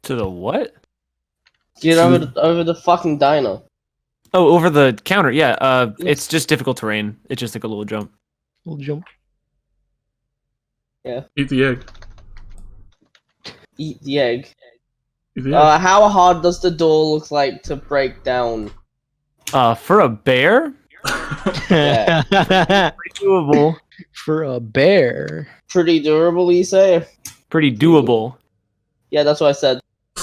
To the what? Get over the fucking diner. Oh, over the counter. Yeah. It's just difficult terrain. It's just like a little jump. Little jump. Yeah. Eat the egg. Eat the egg. Eat the egg. How hard does the door look like to break down? For a bear? Yeah. Pretty doable. For a bear. Pretty durable, you say? Pretty doable. Yeah, that's what I said.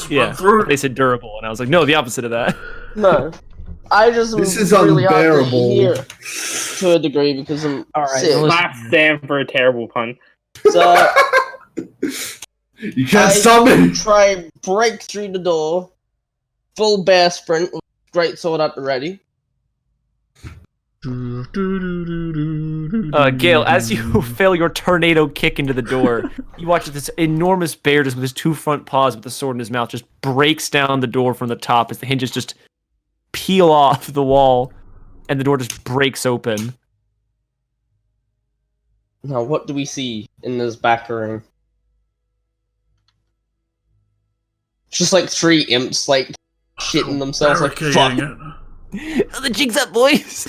Yeah. They said durable, and I was like, no, the opposite of that. No. I just This is really hard to unbearable. hear to a degree because I'm Alright, sick. Not stand for a terrible pun. So You can't stop me! try and break through the door. Full bear sprint with great sword at the ready. Gale, as you fail your tornado kick into the door, you watch this enormous bear just with his two front paws with the sword in his mouth just breaks down the door from the top as the hinges just peel off the wall and the door just breaks open. Now, what do we see in this back room? Just like three imps, like, shitting themselves like, fuck. Oh, the jig's up, boys!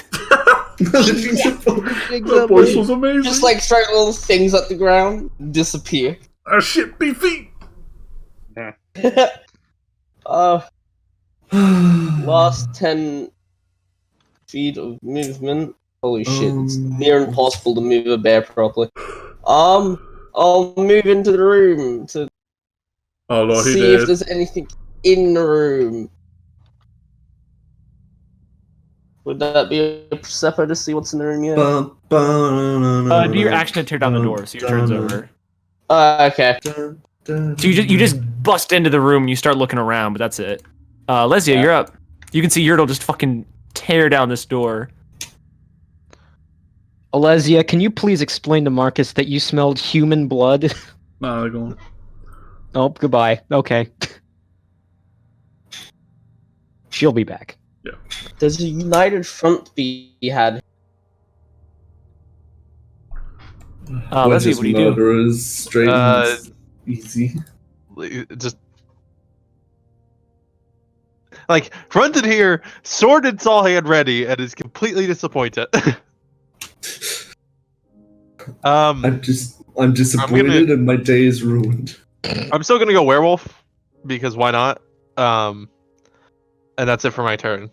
That voice was amazing. Just like throw little things at the ground, disappear. Shit, beefy. Last 10 feet of movement. Holy shit, it's near impossible to move a bear properly. I'll move into the room to Oh Lord, he see did. if there's anything in the room. Would that be a Perceptor to see what's in the room yet? Do your action to tear down the door, so your turn's over. Okay. So you just bust into the room and you start looking around, but that's it. Lesia, you're up. You can see Yurtle just fucking tear down this door. Alesia, can you please explain to Marcus that you smelled human blood? Nah, they're going. Oh, goodbye. Okay. She'll be back. Yeah. Does a united front be had? Lesia, what do you do? Murderers, straight and easy. Just like fronted here, sword and saw hand ready, and is completely disappointed. I'm disappointed and my day is ruined. I'm still gonna go werewolf because why not? And that's it for my turn.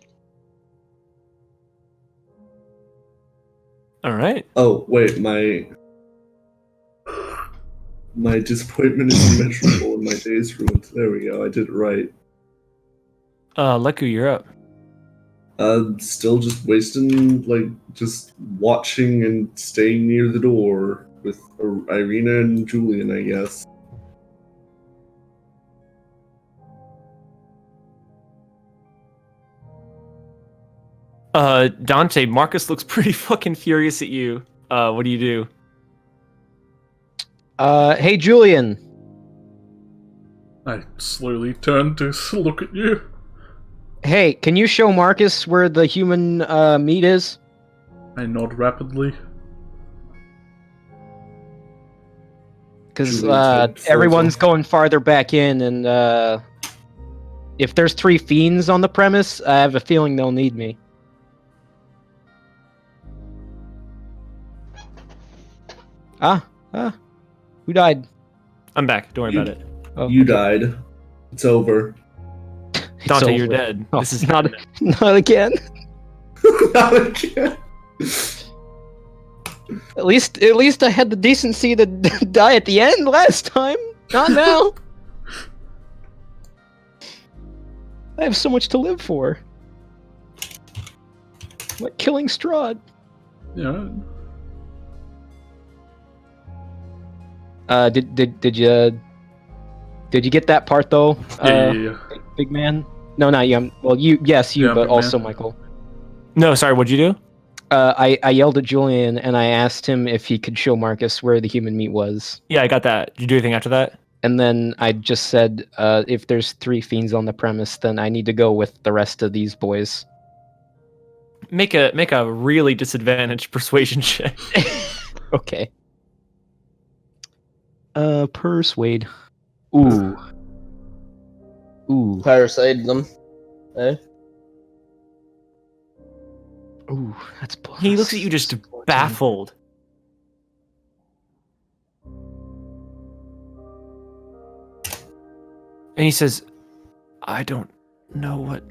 All right. Oh wait, my disappointment is immeasurable and my day is ruined. There we go. I did it right. Leku, you're up. Still just wasting, like, just watching and staying near the door with Irina and Julian, I guess. Dante, Marcus looks pretty fucking furious at you. What do you do? Hey, Julian. I slowly turn to look at you. Hey, can you show Marcus where the human meat is? I nod rapidly. Because Julian's head everyone's falls going farther back in, and if there's 3 fiends on the premise, I have a feeling they'll need me. Who died? I'm back. Don't worry about it. Oh, You okay. died. It's over. It's Dante, you're over. dead. Oh, This is not again. Not again. At least I had the decency to die at the end last time. Not now. I have so much to live for. Like killing Strahd. Yeah. Did you get that part though? Yeah. Big man. No, not you. Well, you. Yes, you. Yeah, but big also man. Michael. No, sorry. What'd you do? I yelled at Julian and I asked him if he could show Marcus where the human meat was. Yeah, I got that. Did you do anything after that? And then I just said, if there's 3 fiends on the premise, then I need to go with the rest of these boys. Make a really disadvantaged persuasion check. Okay. Persuade. Ooh. parasite them. Eh? Ooh, that's. He looks at you just baffled. And he says, I don't know what...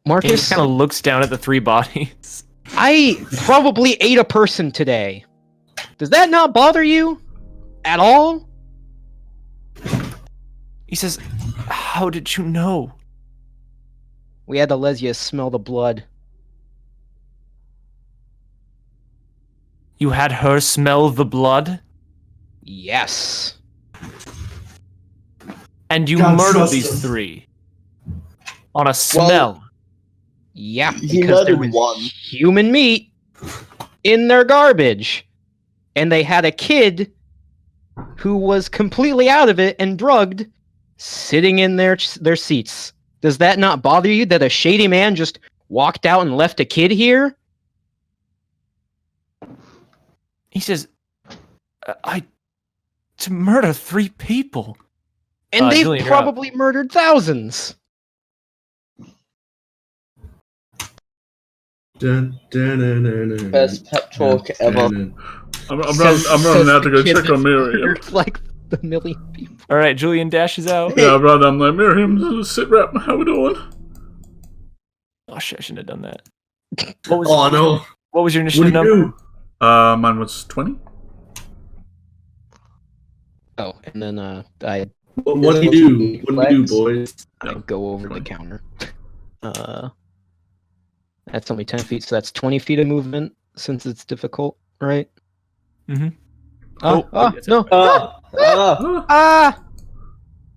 And he Marcus, kind of looks down at the 3 bodies. I probably ate a person today. Does that not bother you at all? He says, how did you know? We had to let you smell the blood. You had her smell the blood? Yes. And you God, murdered trust these us. 3? On a smell? Yeah, He because there murdered was one. human meat in their garbage. And they had a kid who was completely out of it and drugged sitting in their seats. Does that not bother you that a shady man just walked out and left a kid here? He says, to murder 3 people? And they've Julian, you're up. probably murdered thousands. Best pep talk ever. I'm running out to go check on Miriam. Like the million people. Alright, Julian dashes out. Yeah, I'm like, Miriam, sit rep, how we doing? Oh shit, I shouldn't have done that. What was, Oh no! what was your What initiative do you number? do? Mine was 20. Oh, and then I What do you do? What do you do, boys? go over the counter. That's only 10 feet, so that's 20 feet of movement since it's difficult, right? Mhm. Oh, Oh, no. Ah!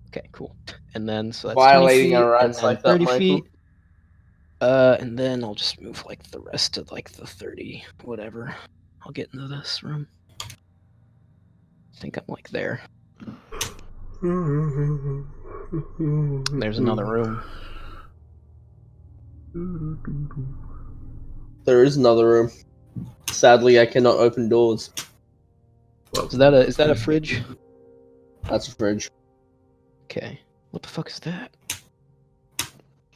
Okay, cool. And then, so that's Violating 20 feet, our rights and then like that, 30 Michael. feet. And then I'll just move, like, the rest of, like, the 30, whatever. I'll get into this room. I think I'm, like, there. There's another room. There is another room. Sadly, I cannot open doors. Is that a fridge? That's a fridge. Okay. What the fuck is that?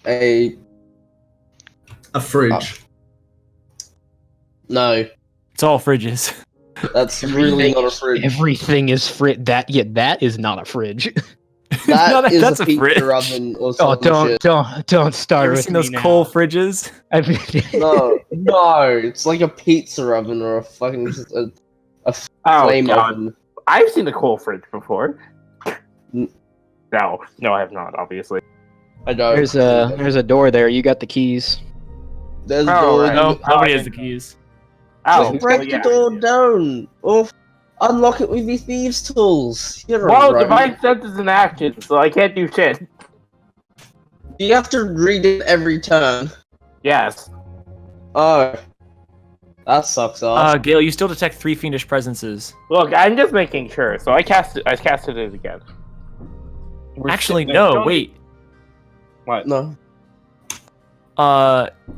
A fridge. no, It's all fridges. that's really not a fridge. Everything is that is not a fridge. That is that's a a pizza fridge. oven or Oh, something. don't start You ever with seen me those now. coal fridges? I mean, No, it's like a pizza oven or a fucking just a Oh flame god, oven. I've seen a coal fridge before. N- No, I have not. Obviously. I don't. there's a door there. You got the keys. There's a Oh, door. right. No, nobody I has the didn't- keys. Oh, Just break well, yeah. the door down. Or unlock it with these thieves' tools. You're Well, right. divine sense is an action, so I can't do shit. You have to read it every turn. Yes. Oh. That sucks off. Gale, you still detect 3 fiendish presences. Look, I'm just making sure. So I casted it again. Actually, no, wait. What? No.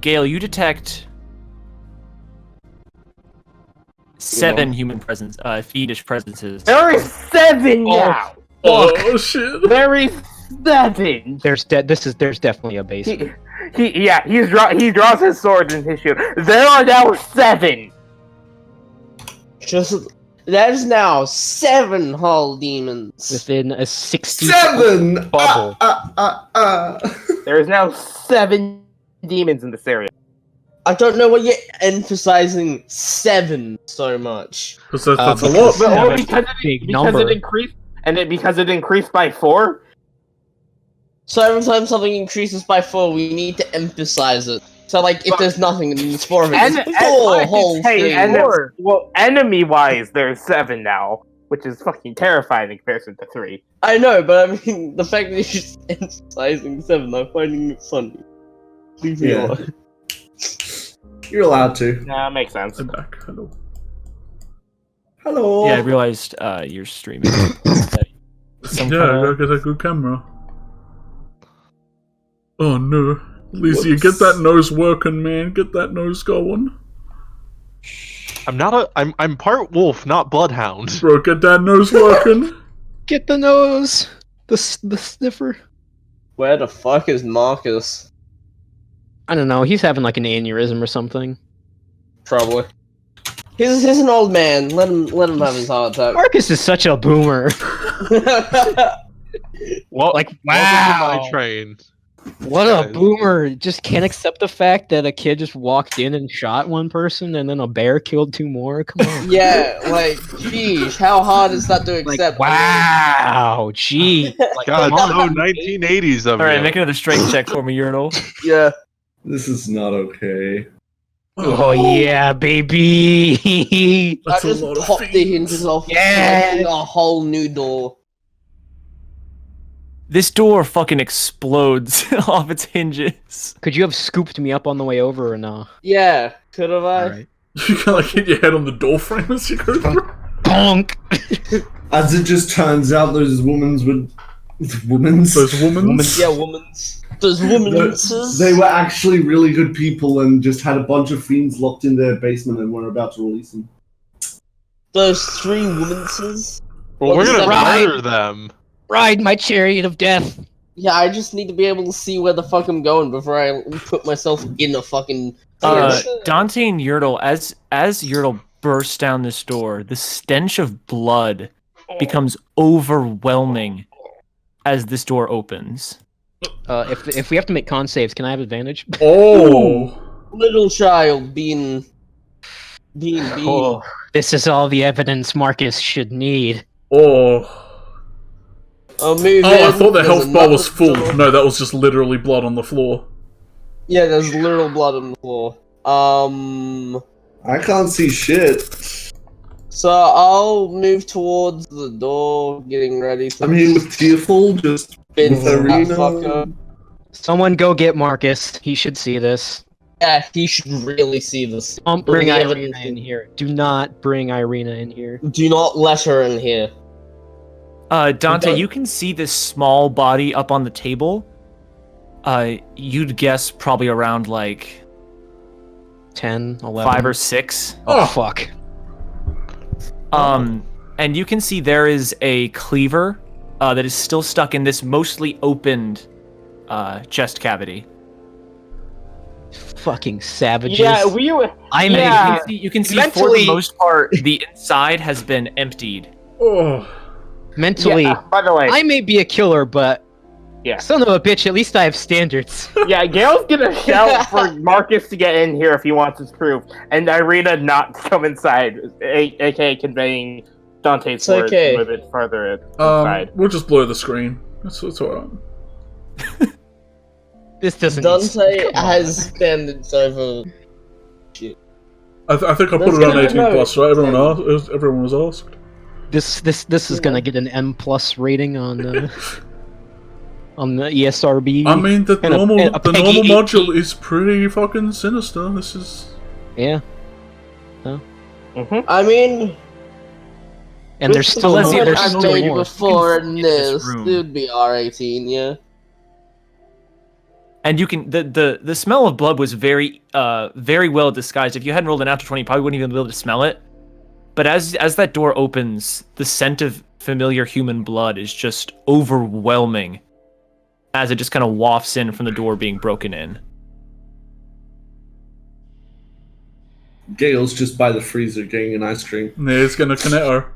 Gale, you detect 7 human presence, fiendish presences. There is 7 now. Oh shit! There is 7. There's definitely a basement. He draws his sword and his shield. There are now 7. That is now 7 Hall Demons. Within a 60 7! bubble. There is now 7 demons in this area. I don't know why you're emphasizing 7 so much. That's a lot. Because- But Seven. because Big because number. it increased because it increased by 4. So every time something increases by 4, we need to emphasize it. So like, if there's nothing, then it's 4 of it. It's 4 whole things. Well, enemy-wise, there's 7 now, which is fucking terrifying in comparison to 3. I know, but I mean, the fact that you're just emphasizing 7, I'm finding it funny. Leave me Yeah. alone. You're allowed to. Nah, makes sense. I'm back. Hello. Hello. Yeah, I realized you're streaming. Some Yeah, I kinda- gotta get a good camera. Oh no. Lizzie, get that nose working, man. Get that nose going. I'm part wolf, not bloodhound. Bro, get that nose working. Get the nose. The sniffer. Where the fuck is Marcus? I don't know. He's having like an aneurysm or something. Probably. He's an old man. Let him have his heart attack. Marcus is such a boomer. Well, Like, welcome to wow. my train. What a Guys. boomer! Just can't accept the fact that a kid just walked in and shot one person, and then a bear killed 2 more. Come on. Yeah, like, geez, how hard is that to Like, accept? wow, gee. Like, God, come so on. 1980s of All right, you. make another strength check for me, Urinal. Yeah. This is not okay. Oh yeah, baby. I That's a just lot of popped the fiends. hinges off, Yes. making a whole new door. This door fucking explodes off its hinges. Could you have scooped me up on the way over or no? Yeah, could have I? Alright. You can like hit your head on the door frame as you go through. Bonk. As it just turns out, those women's would. Women's? Those women's. Yeah, woman's. Those woman's. They were actually really good people and just had a bunch of fiends locked in their basement and were about to release them. Those 3 woman's. Well, we're What's gonna that? murder them. Ride my chariot of death. Yeah, I just need to be able to see where the fuck I'm going before I put myself in a fucking. Dante and Yertle, as Yertle bursts down this door, the stench of blood becomes overwhelming as this door opens. If we have to make con saves, can I have advantage? Oh. Little child being. Oh, this is all the evidence Marcus should need. Oh. I'll move Oh, I in, thought the there's health bar another was full. door. No, that was just literally blood on the floor. Yeah, there's literal blood on the floor. I can't see shit. So I'll move towards the door, getting ready to I'm here with Tearful, just spin with that Arena. fucker. Someone go get Marcus. He should see this. Yeah, he should really see this. Don't bring The Irina evidence in here. Do not bring Irina in here. Do not let her in here. Dante, you can see this small body up on the table. You'd guess probably around like 10, 11. 5 or 6. Oh, fuck. And you can see there is a cleaver that is still stuck in this mostly opened chest cavity. Fucking savages. Yeah, we were. I'm Yeah. You can see for Mentally- the most part the inside has been emptied. Oh. mentally. Yeah, by the way, I may be a killer, but Yeah. son of a bitch, at least I have standards. yeah, Gail's gonna shout for Marcus to get in here if he wants his proof, and Irina not to come inside, aka conveying Dante's It's words okay. a little bit further inside. We'll just blur the screen. That's alright. This doesn't. Dante come on. has standards over. I think I put Let's it on get 18 another- plus, right? Everyone was asked. This is gonna get an M plus rating on the ESRB. I mean, the And a normal Peggy 18. module is pretty fucking sinister. This is. Yeah, I mean, and there's still Let's see, more. there's I've still played more. before You can in see this this. room. It would be R18, yeah. And you can the smell of blood was very well disguised. If you hadn't rolled an natural 20, you probably wouldn't even be able to smell it. But as that door opens, the scent of familiar human blood is just overwhelming as it just kind of wafts in from the door being broken in. Gale's just by the freezer getting an ice cream. Yeah, it's gonna connect her.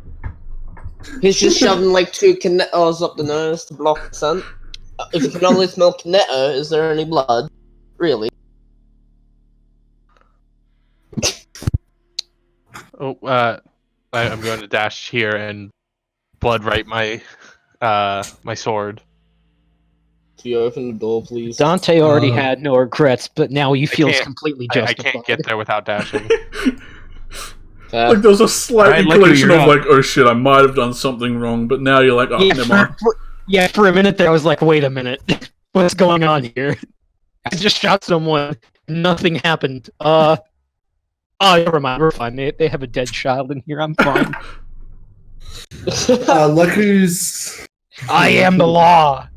He's just shoving like 2 Kinettos up the nose to block the scent. If you can only smell Kinetto, is there any blood? Really? Oh, I'm going to dash here and blood right my my sword. Can you open the door, please? Dante already Uh, had no regrets, but now he feels can't- completely I justified. can't get there without dashing. Like there was a slight Alright, luckily inclination you're of not. like, oh shit, I might have done something wrong, but now you're like, oh, Yeah, never mind. for a minute there, I was like, wait a minute. What's going on here? I just shot someone. Nothing happened. Oh, never mind. We're fine. They have a dead child in here. I'm fine. Look who's. I am the law.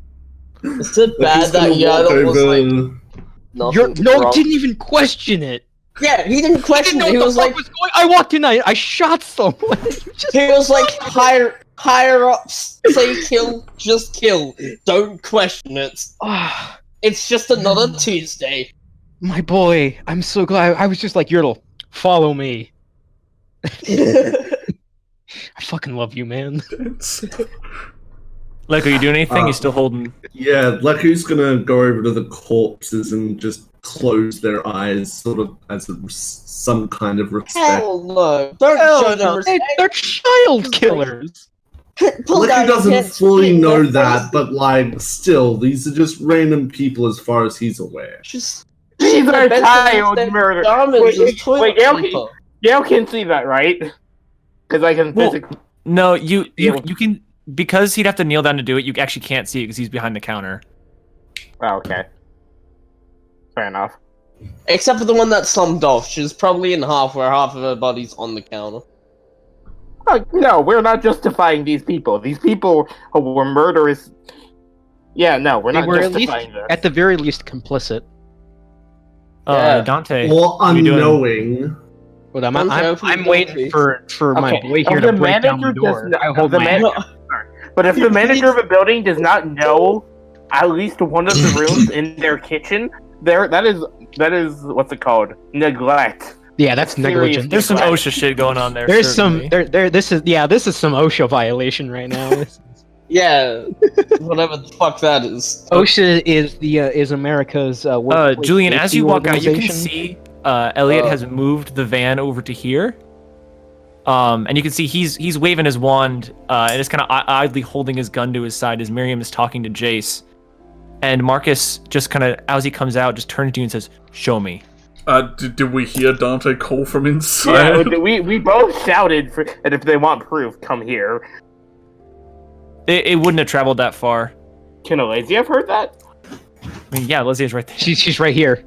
Is it Look bad who's that gonna walk Yaddle was like, over. nothing No, wrong? didn't even question it. Yeah, he didn't I question didn't know it. He what was the fuck like, was going. I walked in. I shot someone. Just- he was like, hire. Higher ups say kill, just kill. Don't question it. Ah, It's just another Tuesday. my boy, I'm so glad. I was just like, Yertle, follow me. I fucking love you, man. It's... Like, are you doing anything? You still holding? Yeah, Leku's gonna go over to the corpses and just close their eyes, sort of as some kind of respect. Hell no! Don't Hell show them no, respect. they're child killers. Pull Leku down your doesn't pants, fully keep know their that, face. but like, still, these are just random people as far as he's aware. Just These are best child their murder. garments as toilet Wait, paper. Gail can see that, right? Because I can Well, physically. no, you can, because he'd have to kneel down to do it. You actually can't see it because he's behind the counter. Oh, okay. Fair enough. Except for the one that slumped off. She's probably in half, where half of her body's on the counter. No, we're not justifying these people. These people were murderous. Yeah, no, we're They not were at least, justifying this. at the very least, complicit. Yeah. Dante. Or what are you doing? unknowing. But I'm Don't open I'm the waiting door, for my Okay, boy if here the to break down the manager door. does I hold the my man- hand. But if the manager of a building does not know at least one of the rooms in their kitchen, that is what's it called? Neglect. Yeah, that's Serious negligent. There's some neglect. OSHA shit going on there. There's certainly. some this is some OSHA violation right now. Yeah, whatever the fuck that is. OSHA is America's workplace Julian, as safety you walk out, you can organization. see Elliot has moved the van over to here. And you can see he's waving his wand and is kind of idly holding his gun to his side as Miriam is talking to Jace. And Marcus just kind of, as he comes out, just turns to you and says, "Show me." Did we hear Dante call from inside? Yeah, we both shouted for, and if they want proof, come here. It wouldn't have traveled that far. Can Alazi have heard that? I mean, yeah, Leslie's right there. She's right here.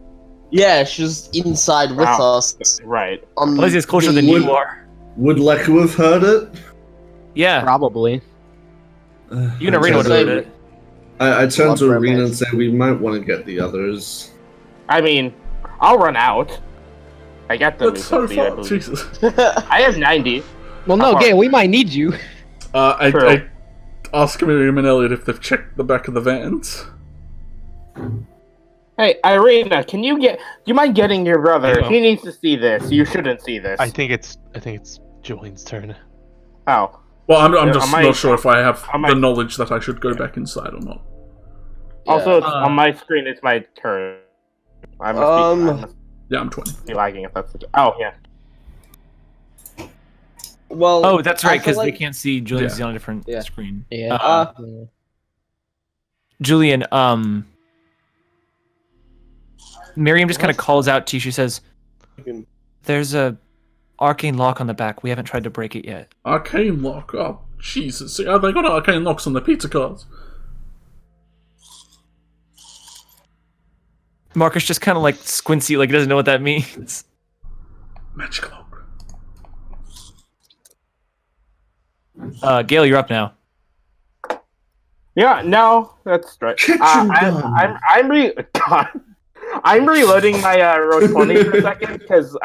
Yeah, she's inside with Wow. us. Right. Leslie's closer than you are. Would Leku have heard it? Yeah, Probably. you and Arena would have heard it. I turn Love to rare Arena and pants. say we might want to get the others. I mean, I'll run out. I got the That's so movement speed, I far. believe. Jesus. I have 90. Well, no, Uh-huh. Gail, we might need you. I ask Miriam and Elliot if they've checked the back of the vans. Hey, Irina, do you mind getting your brother? I He needs to see this. You shouldn't see this. I think it's Julian's turn. Oh. Well, I'm Yeah, just I might- not sure if I have I might- the knowledge that I should go back inside or not. Also, it's, Uh, on my screen, it's my turn. I must, I must Yeah, I'm 20. be lagging if that's the case. Oh, yeah. Well, Oh, that's right, I feel because they like- can't see Julian's Yeah. on a different Yeah. screen. Yeah. Julian, Miriam just kind of calls out to you. She says, "There's a arcane lock on the back. We haven't tried to break it yet." Arcane lock. Oh, Jesus. See, they got arcane locks on the pizza cards. Marcus just kind of like squints you, like he doesn't know what that means. Magic lock. Gail, you're up now. Yeah, no, that's right. Kitchen gun. I'm reloading my row 20 for a second because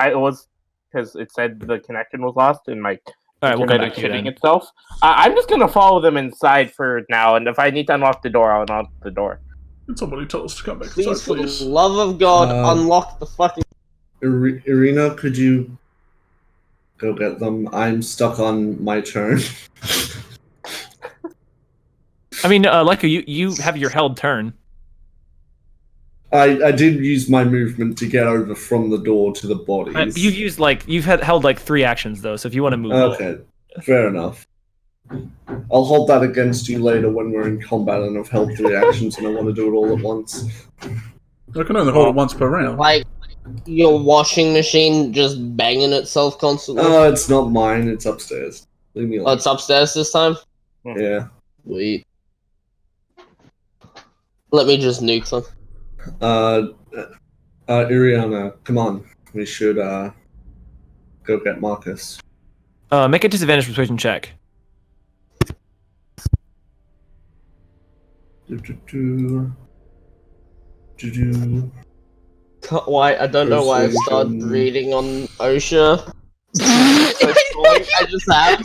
it said the connection was lost and my All right, we'll come internet back is to you shitting then. itself. I'm just gonna follow them inside for now, and if I need to unlock the door, I'll unlock the door. Can somebody tell us to come back Please, inside, for the please? love of God, Uh, unlock the fucking. Irina, could you go get them? I'm stuck on my turn. I mean, Leica, you have your held turn. I did use my movement to get over from the door to the bodies. You've used held like 3 actions though. So if you want to move, Okay, fair enough. I'll hold that against you later when we're in combat and I've held 3 actions and I want to do it all at once. I can only hold it once per round. Like, your washing machine just banging itself constantly. It's not mine, it's upstairs. Leave me Oh, alone. it's upstairs this time? Yeah. Sweet. Let me just nuke them. Iriana, come on. We should, go get Marcus. make a disadvantage persuasion check. Why? I don't know why I started Persuasion. reading on OSHA. I just have.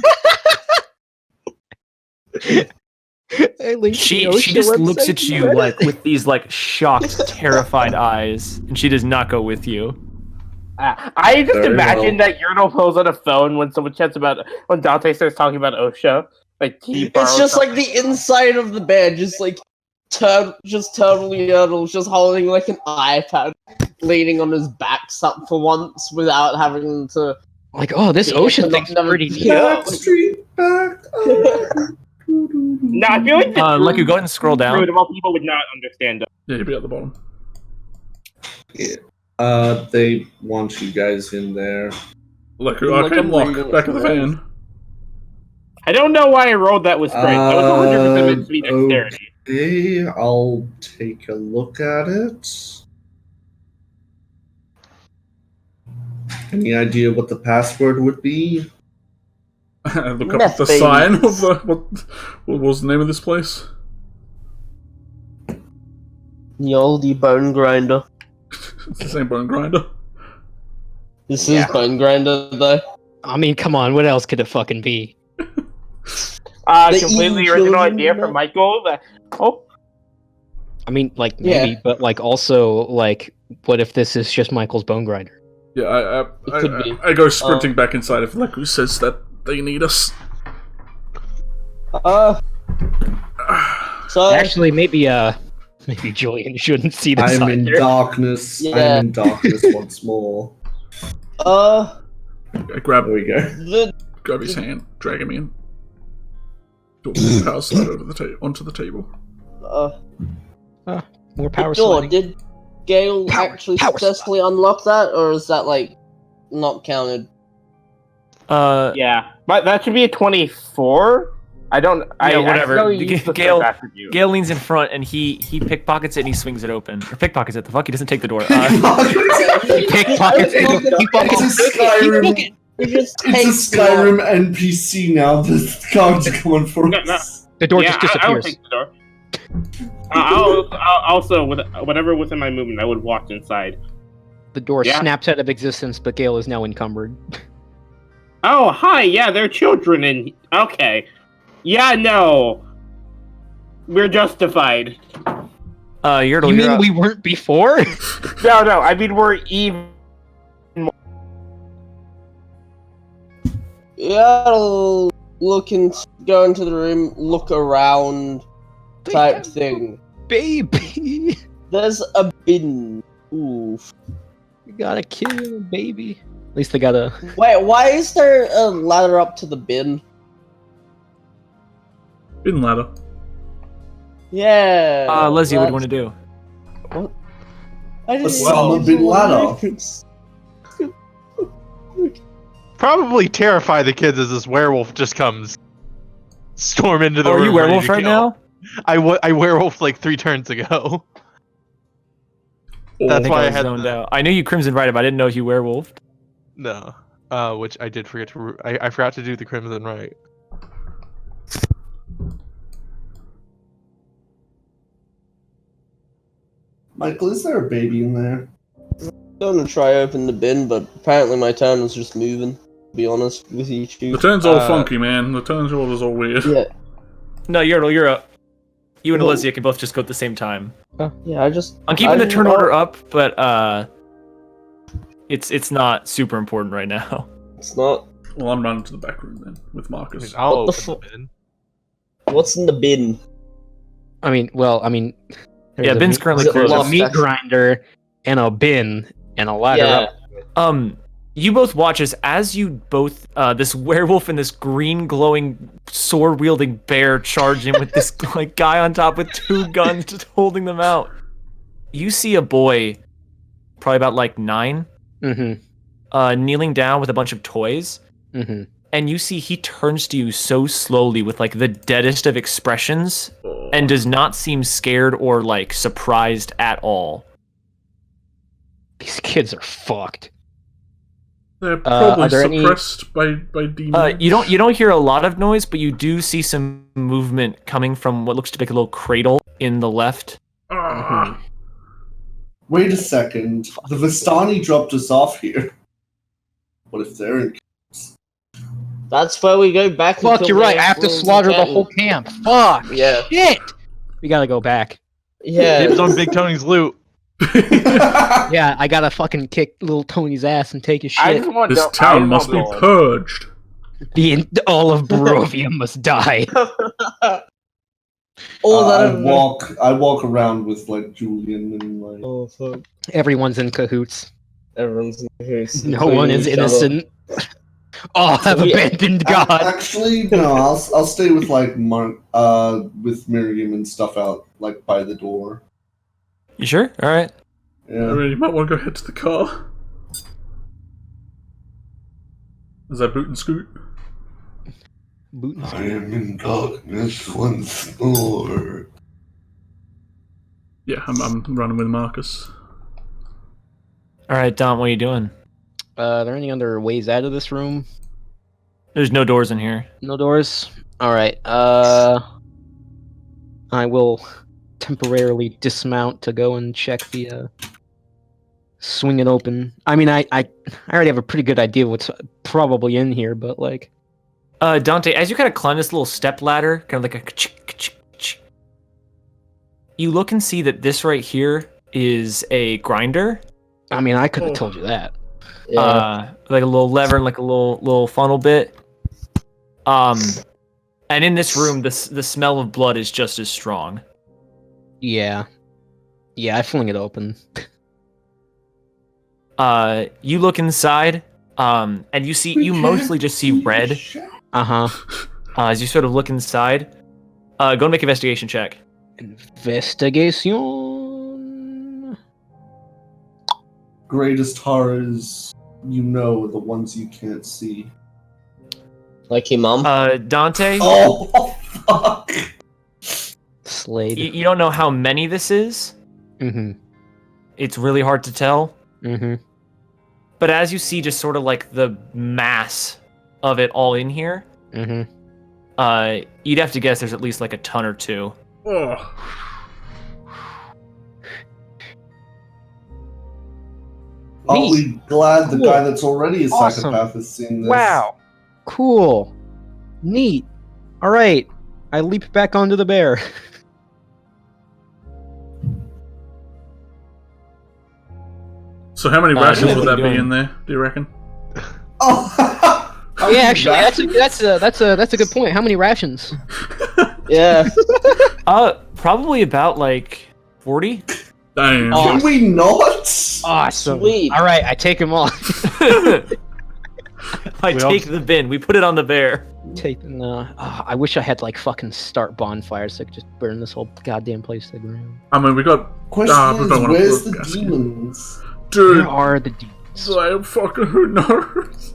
She just looks at you like with these like shocked, terrified eyes, and she does not go with you. I just Very imagine well. that Urinal pulls on a phone when someone chats about when Dante starts talking about OSHA. Like It's just like the inside of the bed, just like just totally Yodels, just holding like an iPad, leaning on his back for once without having to. Like, oh, this Yeah, ocean but thing's never- pretty neat. Yeah. Backstreet back. No, I feel like Like, you go ahead and scroll down. All people would not understand. Yeah, you'd be at the bottom. They want you guys in there. Like, Like arcane I'm lock, reading back it of the from van. I don't know why I rolled that with strength. That was 100% meant to be dexterity. Okay, I'll take a look at it. Any idea what the password would be? Look up the Meth sign of babies. what was the name of this place? The oldie bone grinder. It's the same bone grinder. This is bone grinder though. I mean, come on, what else could it fucking be? The Completely evil original children, idea no? from Michael. I mean, like, Yeah. maybe, but, like, also, like, what if this is just Michael's bone grinder? Yeah, It could be. I go sprinting back inside if Leku says that they need us. So Actually, maybe Julian shouldn't see this I'm in either. darkness. Yeah. I'm in darkness once more. I grab There we go. grab his hand, drag him in. Do a power slide over the onto the table. More power door, sliding. did Gale actually power successfully unlock that, or is that like not counted? Yeah, but that should be a 24. I don't. I whatever. accidentally used the Gale- third attribute. Gale leans in front and he pickpockets it and he swings it open. Or pickpockets it. The fuck, he doesn't take the door. He pickpockets It's a Skyrim. You just It's take a Skyrim NPC now. The guards are coming for No, us. The door Yeah, just I would disappears. take the door. I'll also, with whatever within my movement, I would walk inside. The door Yeah. snaps out of existence, but Gale is now encumbered. Oh, hi. Yeah, there are children in. Okay. Yeah, no. We're justified. Yurtle, You you're mean up. we weren't before? No. I mean, we're even. Yeah, I'll go into the room, look around, type thing. Baby! There's a bin. Oof. You gotta kill a baby. At least they gotta. Wait, why is there a ladder up to the bin? Bin ladder. Yeah. Leslie, what do you want to do? I didn't Osama use bin the Laden. words. Probably terrify the kids as this werewolf just comes storm into the Oh, room. are you ready werewolf to right kill. now? I werewolfed like 3 turns ago. I That's think why I I was had zoned the- out. I knew you Crimson Rite, but I didn't know you werewolfed. No, which I did forget to. I forgot to do the crimson right. Michael, is there a baby in there? I'm gonna try open the bin, but apparently my turn was just moving. To be honest with you two. The turn's all funky, man. The turn's all weird. Yeah, No, Yurtle, you're up. You and Well- Elysia can both just go at the same time. yeah. I'm keeping the I- turn order up, but it's not super important right now. It's not. Well, I'm running to the back room then with I mean, Marcus. I'll What the open the bin. What's in the bin? I mean, there's Yeah, a bin's meat- currently Is it closed. There's a lost? meat grinder and a bin and a ladder Yeah. up. You both watch as you both this werewolf and this green glowing sword wielding bear charge in with this like guy on top with 2 guns just holding them out. You see a boy, probably about like 9, Mm-hmm. kneeling down with a bunch of toys, Mm-hmm. and you see he turns to you so slowly with like the deadest of expressions and does not seem scared or like surprised at all. These kids are fucked. They're probably are there any- suppressed by demons. You don't hear a lot of noise, but you do see some movement coming from what looks to be like a little cradle in the left. Ah, Wait a second. The Vistani dropped us off here. What if they're in? That's where we go back. Fuck, until you're right. I we're have to full slaughter the Tibetan. whole camp. Fuck. Yeah. Shit. We gotta go back. Yeah. Dibs on Big Tony's loot. Yeah, I gotta fucking kick little Tony's ass and take his I shit. just want This to, town must be purged. All of Barovia must die. All that I walk around with like Julian and like. Oh fuck! Everyone's in cahoots. Everyone's in cahoots, No one is including each other. innocent. All have Yeah. abandoned God. Actually, no. I'll stay with like with Miriam and stuff out like by the door. You sure? All right. Yeah. Alright, you might want to go head to the car. Is that Boot and Scoot? I am in darkness once more. Yeah, I'm running with Marcus. All right, Dom, what are you doing? Are there any other ways out of this room? There's no doors in here. No doors? Alright, I will temporarily dismount to go and check the, swing it open. I mean, I already have a pretty good idea what's probably in here, but, like... Dante, as you kind of climb this little step ladder, kind of like a you look and see that this right here is a grinder. I mean, I could have told you that. Yeah. Like a little lever and like a little funnel bit. And in this room, the smell of blood is just as strong. Yeah. Yeah, I fling it open. You look inside, and you mostly just see red. Uh-huh. As you sort of look inside, go and make an investigation check. Investigation. Greatest horrors, the ones you can't see. Like your mom. Dante, Oh, fuck! Slade. you don't know how many this is. Mm-hmm. It's really hard to tell. Mm-hmm. But as you see just sort of like the mass of it all in here, Mm-hmm. you'd have to guess there's at least like a ton or two. Oh. I'll be glad the Cool. guy that's already a Awesome. psychopath has seen this. Wow. Cool. Neat. Alright. I leap back onto the bear. So how many rations what would are that you be doing? in there, do you reckon? Oh, Oh yeah, actually, that's a good point. How many rations? Yeah. Probably about like 40. Damn. Oh. can we not? Awesome. Sweet. All right, I take them all. I take the bin. We put it on the bear. Take no. I wish I had like fucking start bonfires so I could just burn this whole goddamn place to the ground. I mean, we got... Question we is, don't wanna where's put the gas in. demons? Dude, Where are the demons? like, fucking who knows?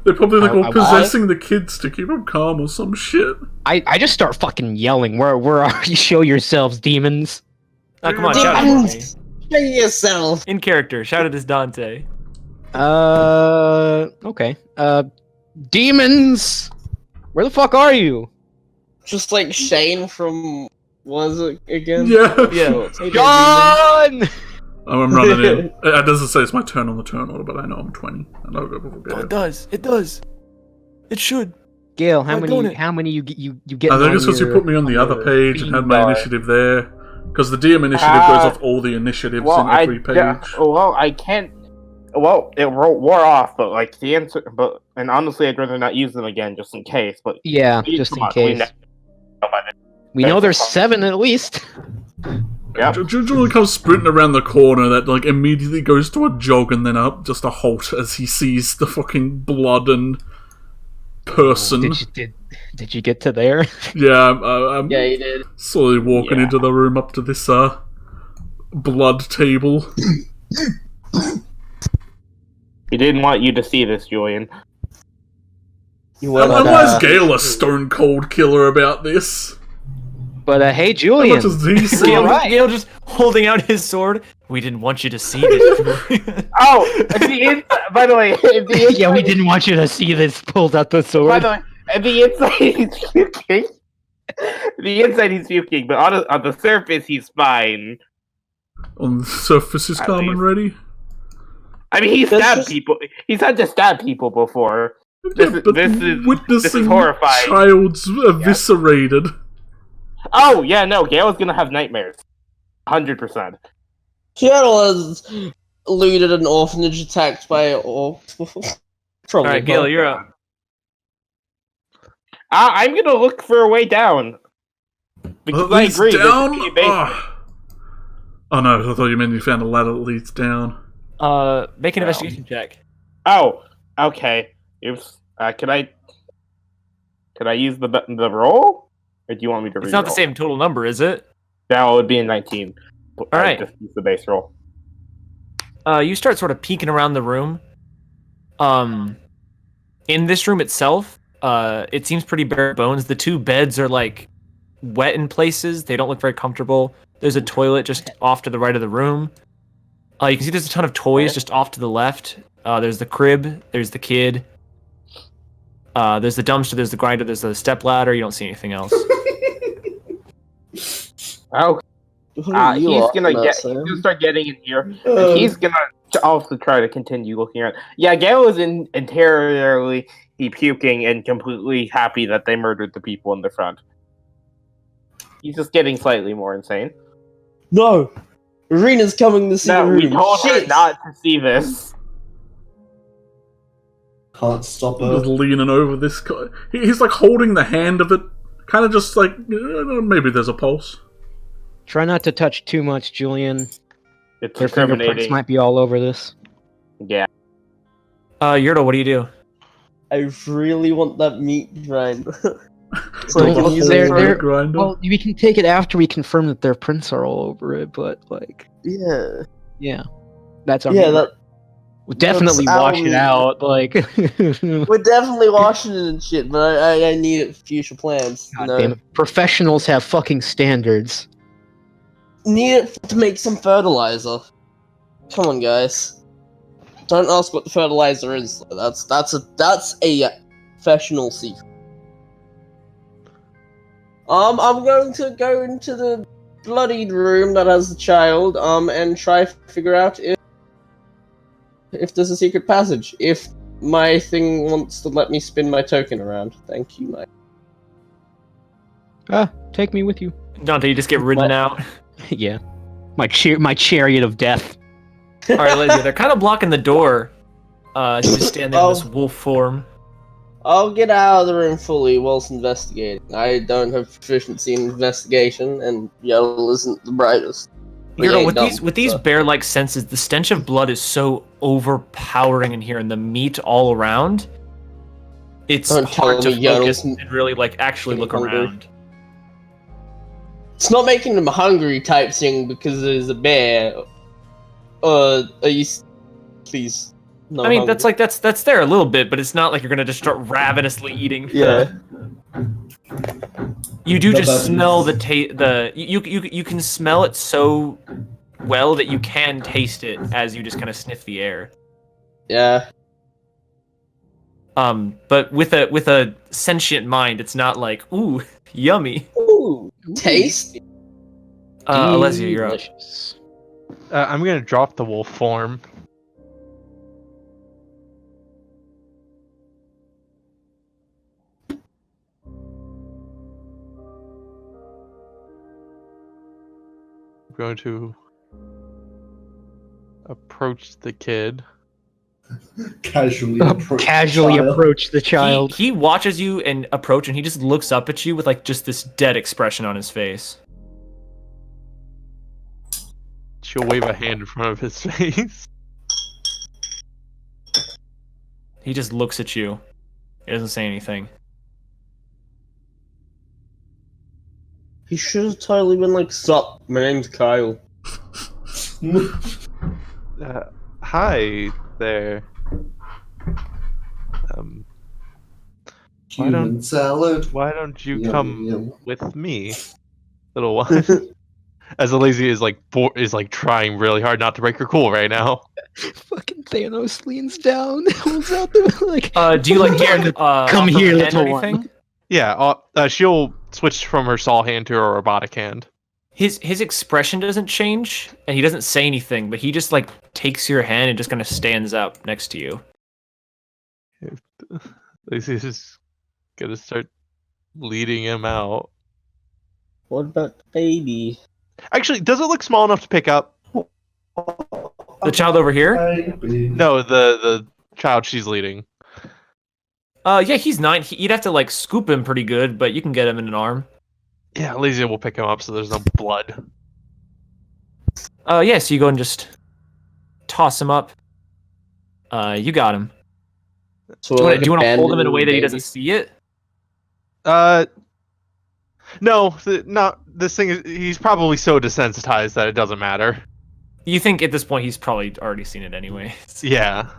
They're probably like all I- possessing the kids to keep them calm or some shit. I just start fucking yelling. Where are you? Show yourselves, demons! Oh, come on, shout it for me. Demons! Show yourself! In character, shout it as Dante. Okay. Demons! Where the fuck are you? Just like Shane from... What is it again? Yeah. Yeah. Hey there, John! I'm running in. It doesn't say it's my turn on the turn order, but I know I'm 20. And I'll go before Oh, it Gale. does. It does. It should. Gail, Why don't it? how many you get? I think it's because you put me on the other page and had my initiative there. Because the DM initiative goes off all the initiatives in every page. Well, I can't. Well, it wore off, but like the answer. And honestly, I'd rather not use them again, just in case. But Yeah, Come just in on, case. We know there's 7 at least. Yep. Julian comes sprinting around the corner that like immediately goes to a jog and then up just a halt as he sees the fucking blood and person. Did you get to there? Yeah, I'm Yeah, you did. slowly walking into the room up to this blood table. He didn't want you to see this, Julian. Why is Gale a stone cold killer about this? But hey, How Julian. much has he seen? Gale, right. Gale just holding out his sword. We didn't want you to see this. Oh, by the way, the Yeah, we didn't want you to see this. Pulled out the By sword. the way, at the inside he's puking. The inside he's puking, but on the surface he's fine. On the surface is At calm and least. ready. I mean, he's That's stabbed just- people. He's had to stab people before. This is witnessing horrifying. child's eviscerated. Oh yeah, no, Gale's gonna have nightmares. 100%. Seattle has looted an orphanage attacked by orcs before. Probably. All right, Gil, you're up. I'm gonna look for a way down. Because I Leads agree. down? This is a basement. Oh no, I thought you meant you found a ladder that leads down. Make an investigation check. Oh, okay. Oops. Could I use the roll? Or do you want me to reroll? It's not the same total number, is it? That would be a 19. All right. Just use the base roll. You start sort of peeking around the room. In this room itself, it seems pretty bare bones. The two beds are like wet in places. They don't look very comfortable. There's a toilet just off to the right of the room. You can see there's a ton of toys just off to the left. There's the crib. There's the kid. There's the dumpster. There's the grinder. There's the step ladder. You don't see anything else. Oh, he's gonna start getting in here, and he's gonna also try to continue looking around. Yeah, Gale is interiorly puking and completely happy that they murdered the people in the front. He's just getting slightly more insane. No! Irina's coming to see the No, room. we told her Shit! not to see this. Can't stop Just her. leaning over this guy. He's like holding the hand of it, kind of just like, maybe there's a pulse. Try not to touch too much, Julian. It's Their fingerprints incriminating. might be all over this. Yeah. Yurdo, what do you do? I really want that meat grind. So Don't I can use use their- it for... their- Grinder. Well, we can take it after we confirm that their prints are all over it, but like, Yeah. yeah, that's our Yeah, that... We'll definitely that's wash our- it out. Like, We're definitely washing it and shit, but I need it for future plans. God damn it. Professionals have fucking standards. Need it to make some fertilizer. Come on, guys. Don't ask what the fertilizer is. That's a professional secret. I'm going to go into the bloodied room that has the child, and try to figure out if there's a secret passage. If my thing wants to let me spin my token around. Thank you, Mike. Take me with you. Dante, you just get ridden out. Yeah, my chariot of death. All right, Lizzie, they're kind of blocking the door. You just stand there in this wolf form. I'll get out of the room fully whilst investigating. I don't have proficiency in investigation, and Yell isn't the brightest. But Yurdo, he with ain't these dumb, so. bear-like senses, the stench of blood is so overpowering in here, and the meat all around. It's Don't tell hard to me Yurdo's focus and really like actually look hungry. around. It's not making them hungry type thing because there's a bear. Are you... Please. No I mean, hungry. that's there a little bit, but it's not like you're gonna just start ravenously eating. Yeah. You do Not just bad. smell you can smell it so well that you can taste it as you just kind of sniff the air. Yeah. But with a sentient mind, it's not like, ooh, yummy. Ooh. Taste? Alessia, you're up. Delicious. I'm gonna drop the wolf form. I'm going to approach the kid. Casually approach Casually child. approach the child. He watches you and approach, and he just looks up at you with like just this dead expression on his face. She'll wave a hand in front of his face. He just looks at you. He doesn't say anything. He should have totally been like, sup, my name's Kyle. Hi there. Why Human don't- salad. Why don't you Yum, come yum. with me, little one? As Lazy is like trying really hard not to break her cool right now. Fucking Thanos leans down, holds out the like. Do you like dare Come offer here, a hand or little one. anything? Yeah, she'll switch from her saw hand to her robotic hand. His expression doesn't change, and he doesn't say anything, but he just like takes your hand and just kind of stands up next to you. He's gonna start leading him out. What about the baby? Actually, does it look small enough to pick up? The child over here? No, the child she's leading. Yeah, he's 9. You'd have to like scoop him pretty good, but you can get him in an arm. Yeah, Elysia will pick him up so there's no blood. Yeah, so you go and just toss him up. You got him. So Do you want to hold him in a way that he doesn't see it? No, this thing is. He's probably so desensitized that it doesn't matter. You think at this point he's probably already seen it anyway. Yeah.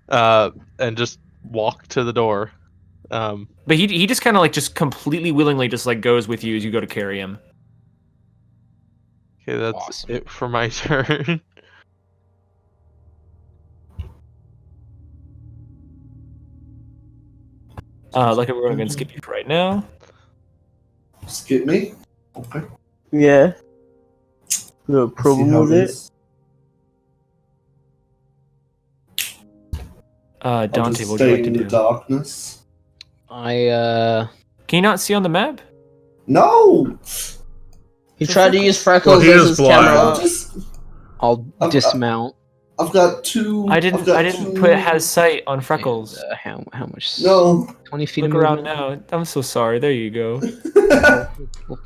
And just walk to the door. But he just kind of like just completely willingly just like goes with you as you go to carry him. Okay, that's Awesome. it for my turn. Like we're going to skip you for right now. Skip me? Okay. Yeah. No See problem how with it it. is. I'll Dante, just what would you stay like to in the do? darkness. Can you not see on the map? No! He tried to use Well, Freckles he as is his blind. camera. I'll dismount. I've got two. I didn't put has sight on Freckles. And, how much? No. 20 feet Look of around movement? now. I'm so sorry. There you go. We'll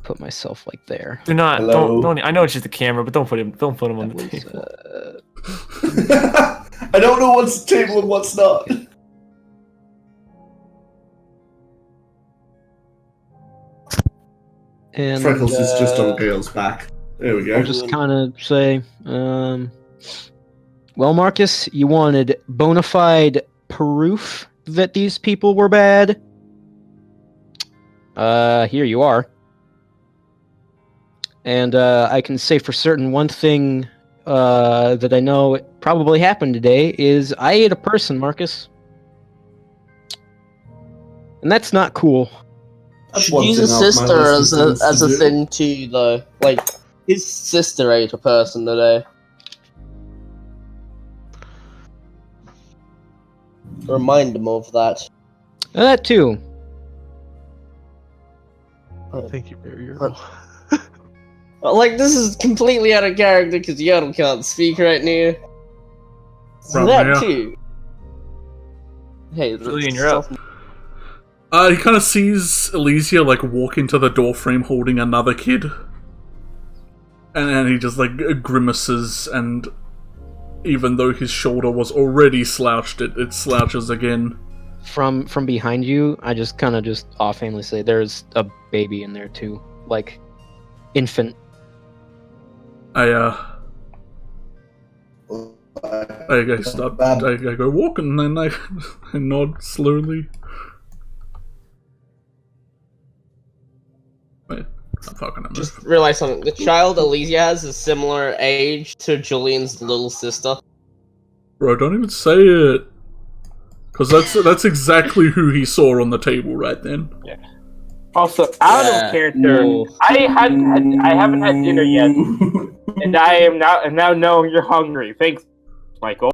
put myself like there. Do not Hello? don't. I know it's just the camera, but don't put him on That the was, table. I don't know what's the table and what's not. and Freckles is just on Gale's back. There we go. I'll just kind of say, well, Marcus, you wanted bona fide proof that these people were bad. Here you are. And I can say for certain one thing that I know probably happened today is I ate a person, Marcus. And that's not cool. Should use his sister as a thing too, though. Like, his sister ate a person today. Remind him of that. That too. Thank you, Barrier. Like, this is completely out of character because Yaddle can't speak right now. So Right that now. too. Hey, Julian, you're up. He kind of sees Elysia like walk into the doorframe holding another kid, and then he just like grimaces, and even though his shoulder was already slouched, it slouches again. From behind you, I just kind of just offhandedly say there's a baby in there too, like infant. I go walk, and then I nod slowly. Wait, I'm fucking move. Just realize something. The child Elysia has is similar age to Julian's little sister. Bro, don't even say it. Because that's exactly who he saw on the table right then. Also, out of character, no. I haven't had dinner yet, and I am now knowing you're hungry. Thanks, Michael.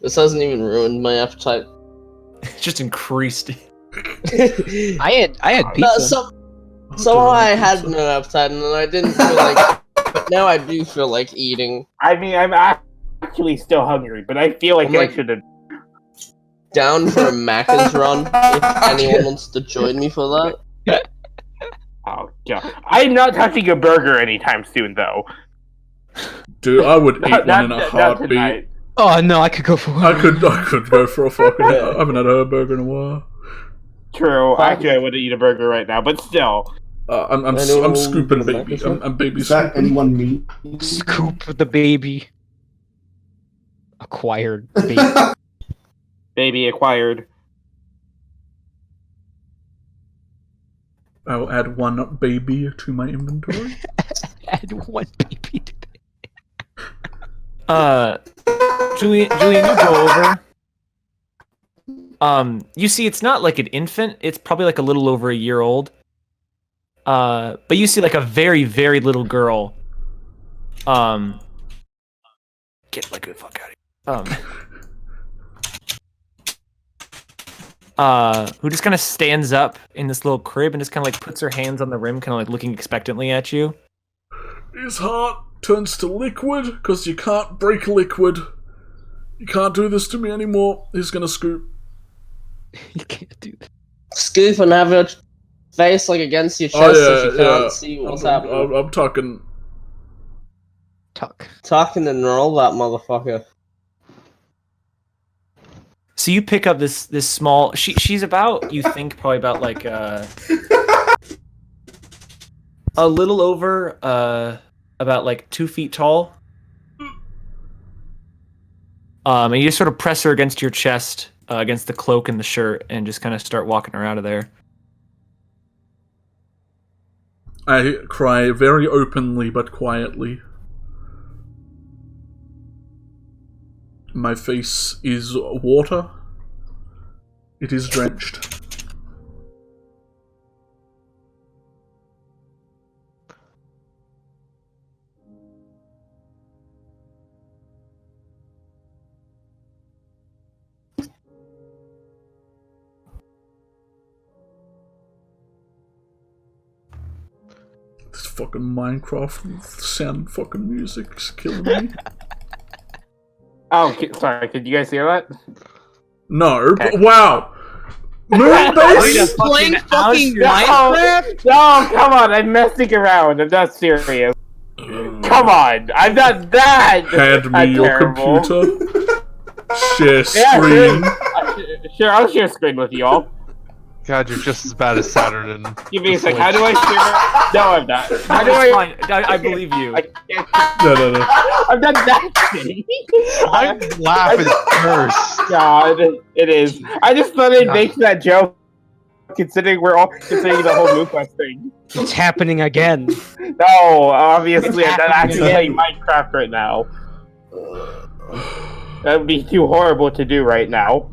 This hasn't even ruined my appetite. It's just increased. I had pizza. Somehow I had no appetite, and I didn't feel like. But now I do feel like eating. I mean, I'm actually still hungry, but I feel like I should have. Down for a Macca's run, if anyone wants to join me for that. Oh god, I'm not touching a burger anytime soon, though. Dude, I would eat one Not in a not heartbeat. tonight. Oh no, I could go for one. I could go for a fucking. I haven't had a burger in a while. True. Actually, I would eat a burger right now, but still. I'm scooping baby. I'm baby Is that scooping. anyone me? Scoop the baby. Acquired baby. Baby acquired. I'll add one baby to my inventory. Add one baby. Julian, you go over. You see, it's not like an infant. It's probably like a little over a year old. But you see like a very, very little girl. Get like the fuck out of here. who just kind of stands up in this little crib and just kind of like puts her hands on the rim, kind of like looking expectantly at you. His heart turns to liquid because you can't break liquid. You can't do this to me anymore. He's gonna scoop. You can't do that. Scoop and have your face like against your chest so she can't see what's happening. I'm talking. Talking and roll that motherfucker. So you pick up this small. She's about, you think, probably about like a little over about like 2 feet tall. And you just sort of press her against your chest, against the cloak and the shirt, and just kind of start walking her out of there. I cry very openly but quietly. My face is water. It is drenched. This fucking Minecraft sound fucking music's killing me. Oh, sorry. Could you guys hear that? No, but wow. Moonbase? Playing fucking Minecraft? No, come on. I'm messing around. I'm not serious. Come on. I'm not that. Hand me your terrible. computer. Share screen. Sure, I'll share screen with you all. God, you're just as bad as Saturn. And Give me a sec. How do I share? No, I'm not. How do I? I believe you. I can't. No. I'm not that shitty. I'm laughing first. God, it is. I just thought I'd make that joke, considering we're all considering the whole Moon Quest thing. It's happening again. No, obviously I'm not actually playing Minecraft right now. That would be too horrible to do right now.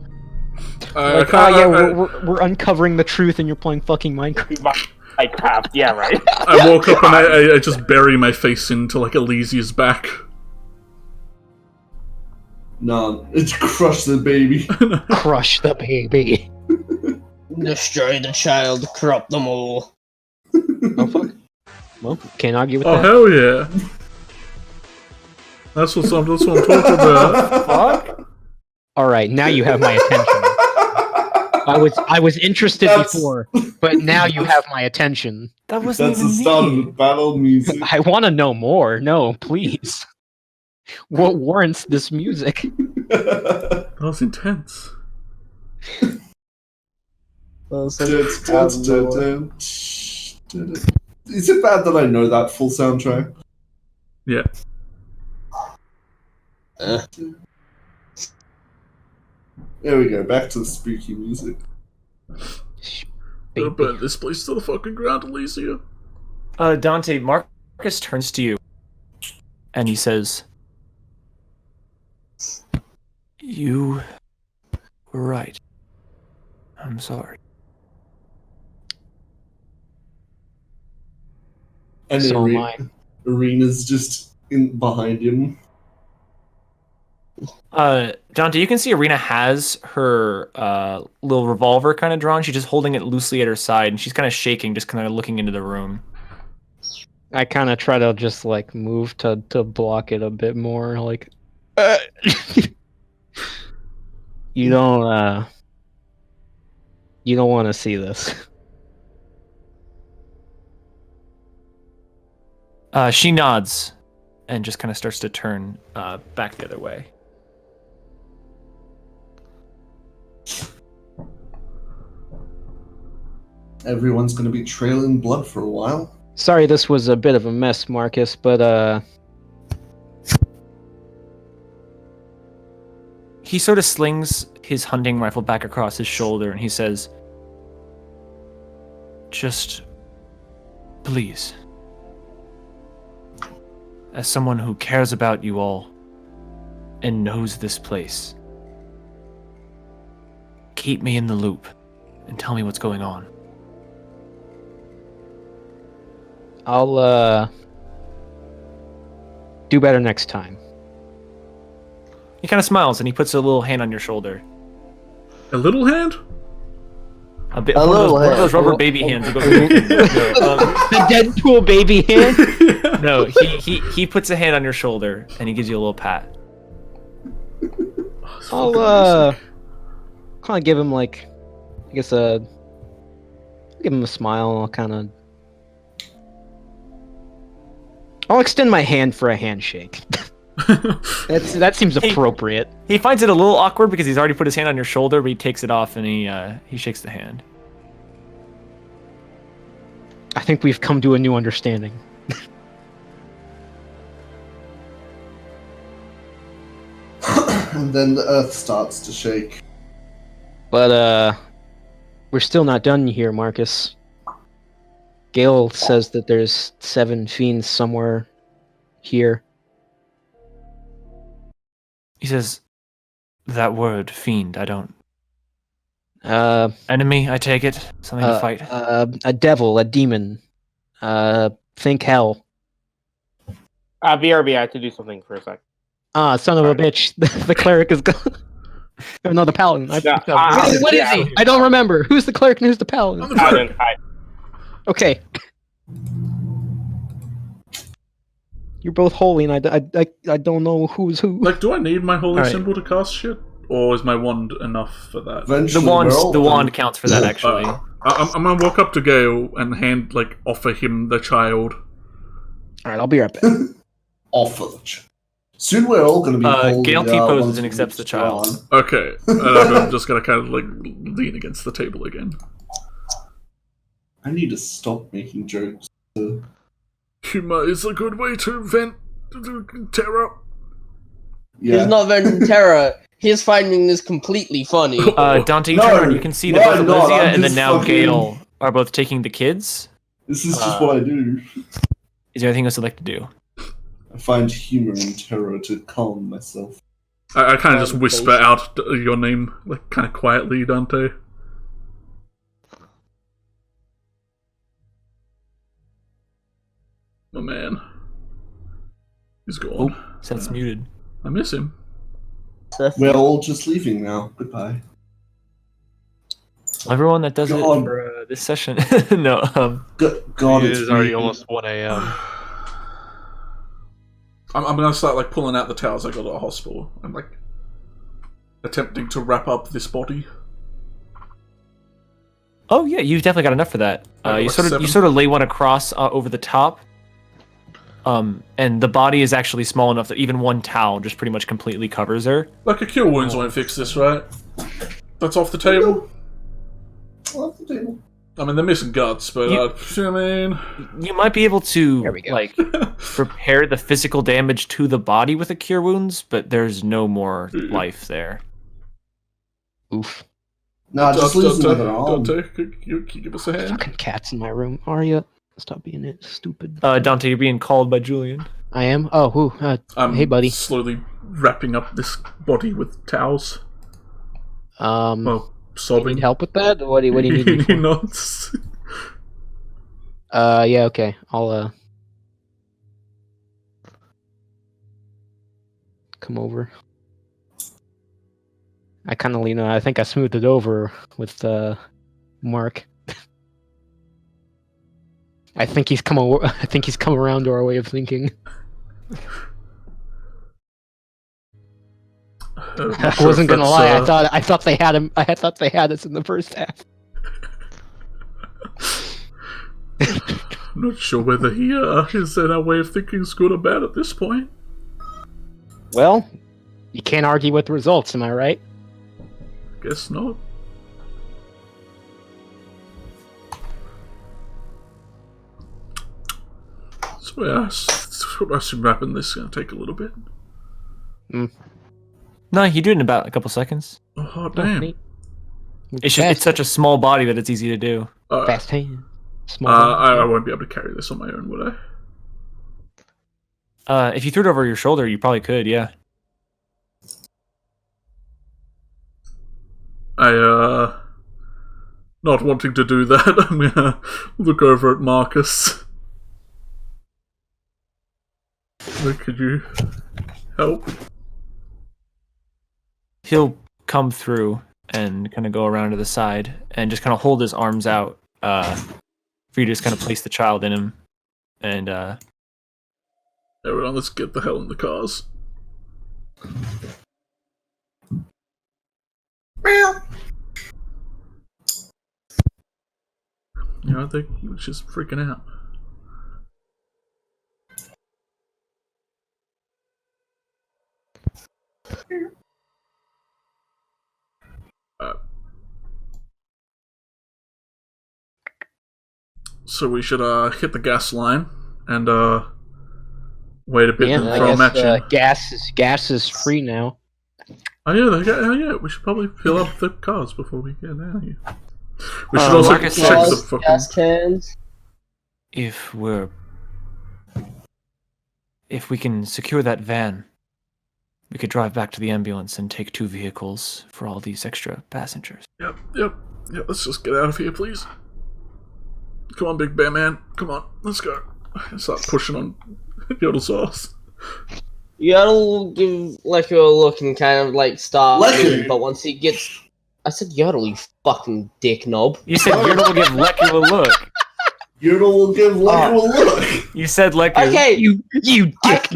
We're uncovering the truth, and you're playing fucking Minecraft. Minecraft, yeah, right. I woke up and I just bury my face into like Elysia's back. No, it's crush the baby. Crush the baby. Destroy the child, corrupt them all. Oh fuck. Well, can't argue with Oh that. hell yeah! That's what I'm talking about. Fuck. All right, now you have my attention. I was interested before, but now you have my attention. That wasn't That's even the start me. of the battle music. I want to know more. No, please. What warrants this music? That was intense. Is it bad that I know that full soundtrack? Yeah. There we go, back to the spooky music. Gonna burn this place to the fucking ground, Elysia. Dante, Marcus turns to you, and he says, "You were right. I'm sorry." And So am I. Arena's just behind him. Dante, you can see Arena has her little revolver kind of drawn. She's just holding it loosely at her side, and she's kind of shaking, just kind of looking into the room. I kind of try to just like move to block it a bit more, like. You don't want to see this. She nods, and just kind of starts to turn back the other way. Everyone's gonna be trailing blood for a while. Sorry, this was a bit of a mess, Marcus, but He sort of slings his hunting rifle back across his shoulder, and he says, "Just, please, as someone who cares about you all and knows this place, keep me in the loop and tell me what's going on." I'll do better next time. He kind of smiles, and he puts a little hand on your shoulder. A little hand? One of those rubber baby hands. The Deadpool baby hand. No, he puts a hand on your shoulder and he gives you a little pat. I'll kind of give him like, I guess I'll give him a smile. And I'll extend my hand for a handshake. That seems appropriate. He finds it a little awkward because he's already put his hand on your shoulder, but he takes it off and he shakes the hand. I think we've come to a new understanding. And then the earth starts to shake. But we're still not done here, Marcus. Gale says that there's 7 fiends somewhere here. He says, that word, fiend, I don't... Uh, Enemy, I take it? Something to fight? A devil, a demon. Think hell. BRB, I have to do something for a sec. Son of a bitch. The cleric is gone. No, the paladin. What is he? I don't remember. Who's the cleric and who's the paladin? Paladin, hi. Okay. You're both holy, and I don't know who's who. Like, do I need my holy Alright. symbol to cast shit? Or is my wand enough for that? Eventually, The wand counts for that, actually. I'm gonna walk up to Gale and offer him the child. Alright, I'll be right back. Offer the child. Soon we're all gonna be holding, Gale T-poses once and we accepts the reach child. Strahd. Okay, and I'm just gonna kind of lean against the table again. I need to stop making jokes. Humor is a good way to vent terror. Yeah. He's not venting terror. He's finding this completely funny. Dante, you No, turn around, you can see that no, both I'm not, Olivia I'm and then just now fucking- Gale are both taking the kids. This is just what I do. Is there anything else you'd like to do? I find humor and terror to calm myself. I kind of just whisper out your name, like, kind of quietly, Dante. My man. He's gone. Seth's muted. I miss him. We're all just leaving now. Goodbye. Everyone that does God. it for this session. No, God, It it's is already really- almost 1 a.m. I'm gonna start, like, pulling out the towels I got at the hospital. I'm, like, attempting to wrap up this body. oh yeah, you've definitely got enough for that. I got You like sort 7. of lay one across over the top. And the body is actually small enough that even one towel just pretty much completely covers her. Like, a cure wounds won't fix this, right? That's off the table. Off the table. I mean, they're missing guts, but I mean, You might be able to There we go. like repair the physical damage to the body with a cure wounds, but there's no more life there. Oof. Nah, just lose another arm. Dante, can you give us a hand? Fucking cats in my room. Arya, stop being it stupid. Dante, you're being called by Julian. I am? Oh, who? I'm Hey, buddy. slowly wrapping up this body with towels. Well, You sobbing. need help with that? What do you need me He for? nods. Yeah, okay. I'll come over. I kind of lean on. I think I smoothed it over with Mark. I think he's come. I think he's come around to our way of thinking. I wasn't gonna lie. I thought they had him. I thought they had us in the first half. I'm not sure whether he said our way of thinking is good or bad at this point. Well, you can't argue with the results. Am I right? Guess not. So yeah, I assume wrapping this is gonna take a little bit. No, you do it in about a couple seconds. Oh damn. neat. It's such a small body that it's easy to do. Fast hand. Small. I won't be able to carry this on my own, would I? If you threw it over your shoulder, you probably could. Yeah. Not wanting to do that, I'm gonna look over at Marcus. Could you help? He'll come through. and kind of go around to the side and just kind of hold his arms out for you to just kind of place the child in him. And everyone, let's get the hell in the cars. I think she's freaking out. So we should hit the gas line and wait a bit and throw a match in. Gas is free now. Oh yeah, we should probably fill up the cars before we get out of here. We should also check the fucking gas cans. if we can secure that van, we could drive back to the ambulance and take 2 vehicles for all these extra passengers. Yep. Let's just get out of here, please. Come on, Big Bear Man. Come on, let's go. Start pushing on Yodel's ass. Yodel give Leku a look and kind of like start, but once he gets... I said Yodel, you fucking dick knob. You said Yodel will give Leku a look. Yodel will give Leku a look. You said Leku. Okay, You dick.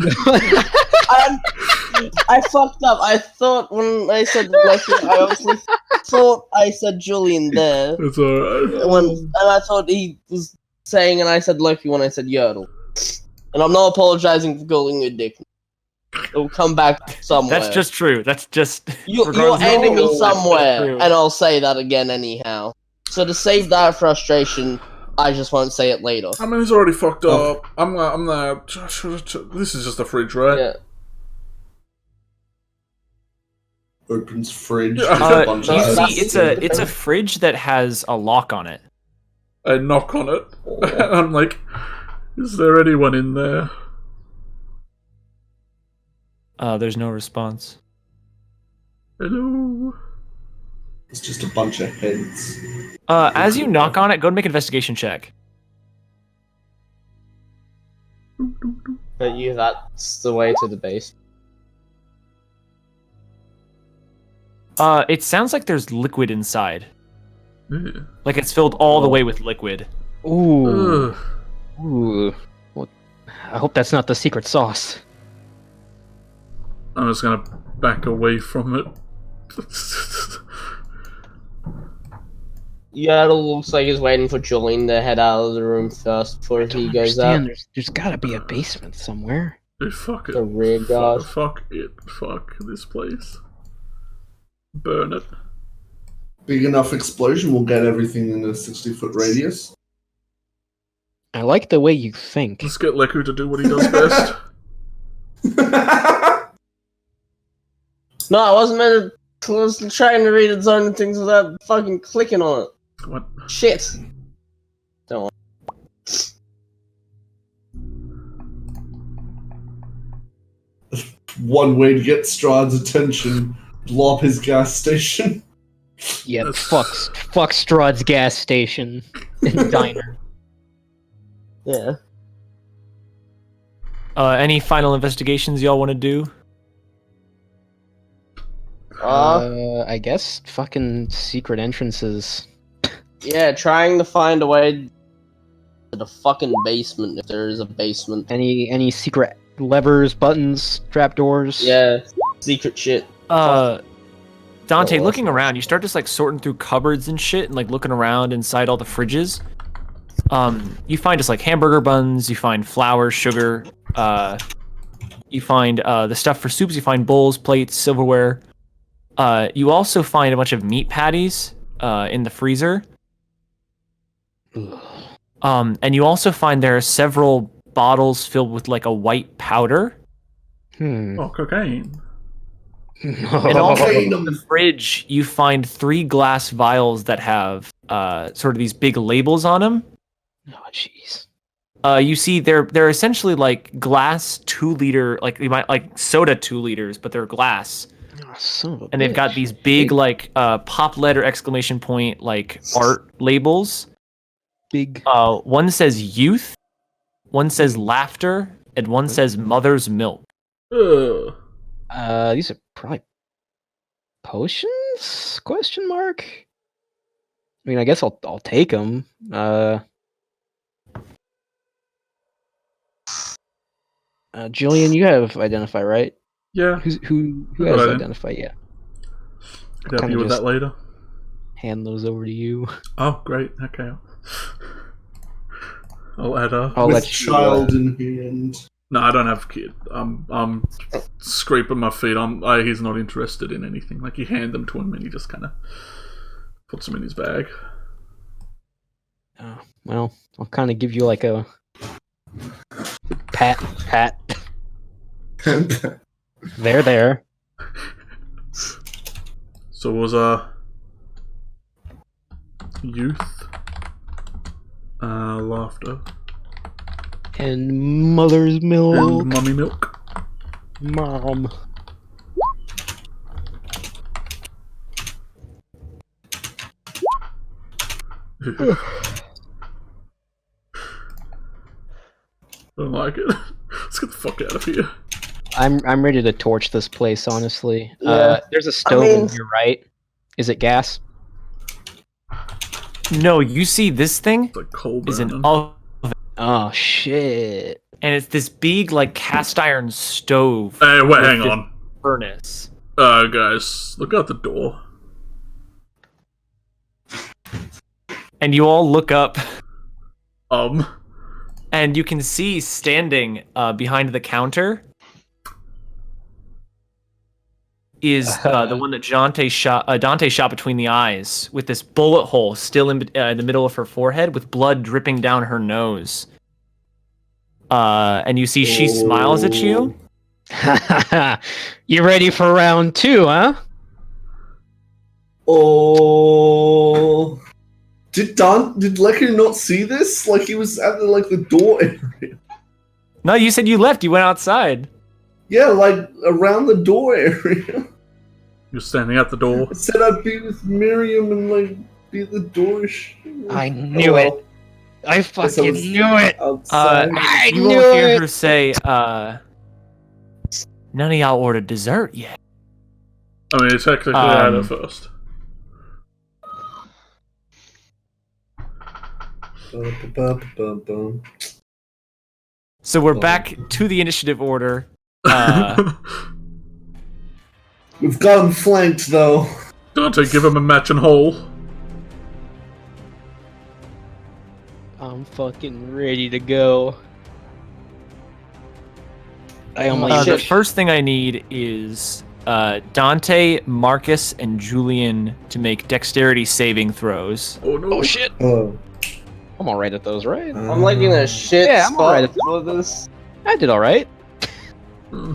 I fucked up. I thought when I said Leku, I obviously thought I said Julian there. It's alright. And I thought he was saying, and I said Leku when I said Yodel. And I'm not apologizing for calling you a dick. It'll come back somewhere. That's just true. That's just... You're ending me somewhere, and I'll say that again anyhow. So to save that frustration, I just won't say it later. I mean, he's already fucked up. I'm not... This is just a fridge, right? Yeah. Opens fridge. you see, it's a fridge that has a lock on it. I knock on it. And I'm like, is there anyone in there? There's no response. Hello? It's just a bunch of heads. As you knock on it, go and make an investigation check. But that's the way to the base. It sounds like there's liquid inside. Yeah. Like it's filled all the way with liquid. Ooh. Ugh. Ooh. Well, I hope that's not the secret sauce. I'm just gonna back away from it. Yodel looks like he's waiting for Julian to head out of the room first before he goes out. There's gotta be a basement somewhere. Hey, fuck it. The rear guard. Fuck it. Fuck this place. Burn it. Big enough explosion will get everything in a 60-foot radius. I like the way you think. Let's get Leku to do what he does best. No, I wasn't meant to. I was trying to read its own things without fucking clicking on it. What? Shit. Don't worry. One way to get Strahd's attention: blow up his gas station. Yeah, fuck Strahd's gas station and diner. Yeah. Any final investigations y'all want to do? I guess fucking secret entrances. Yeah, trying to find a way to the fucking basement, if there is a basement. Any secret levers, buttons, trapdoors? Yeah, secret shit. Dante, looking around, you start just like sorting through cupboards and shit, and like looking around inside all the fridges. You find just like hamburger buns, you find flour, sugar, you find the stuff for soups, you find bowls, plates, silverware. You also find a bunch of meat patties in the freezer. And you also find there are several bottles filled with like a white powder. Oh, cocaine. And also in the fridge, you find 3 glass vials that have sort of these big labels on them. Oh, jeez. You see, they're essentially like glass 2-liter, like you might like soda 2 liters, but they're glass. Oh, son of a And they've got bitch. these big like pop letter exclamation point like art labels. Big. One says youth, one says laughter, and one says mother's milk. Ugh. These are probably potions? Skills? Question mark. I mean, I guess I'll take them. Julian, you have identify, right? Yeah. Who I has got it. identify? Yeah. Could help you with that later. Hand those over to you. Oh, great. Okay. I'll add a. I'll With let you. child in hand. No, I don't have a kid. I'm scraping my feet. He's not interested in anything. Like, you hand them to him and he just kind of puts them in his bag. Oh, well, I'll kind of give you like a pat. There. So it was youth, laughter, And mother's milk. and mummy milk. Mom. Don't like it. Let's get the fuck out of here. I'm ready to torch this place, honestly. Yeah. There's a stove in your right. Is it gas? No, you see this thing It's like coal is an burning. oven, Oh shit. and it's this big like cast iron stove Hey, wait, with hang this on. furnace. Guys, look out the door. And you all look up, And you can see standing behind the counter is the one that Dante shot between the eyes, with this bullet hole still in the middle of her forehead, with blood dripping down her nose. And you see she smiles at you. You ready for round 2, huh? Oh. Did Lecker not see this? Like, he was at the door area. No, you said you left. You went outside. Yeah, like around the door area. you're standing at the door. I said I'd be with Miriam and like be at the door. I knew it. I fucking knew it. Outside. I You knew won't hear it. her say, none of y'all ordered dessert yet. I mean, technically I had it first. Bum. So we're back to the initiative order. We've gotten flanked though. Dante, give him a match and hole. I'm fucking ready to go. I only The first thing I need is Dante, Marcus, and Julian to make dexterity saving throws. Oh no. Oh shit. Oh. I'm alright at those, right? I'm like in a shit Yeah, I'm spot alright. for this. I did alright. Hmm.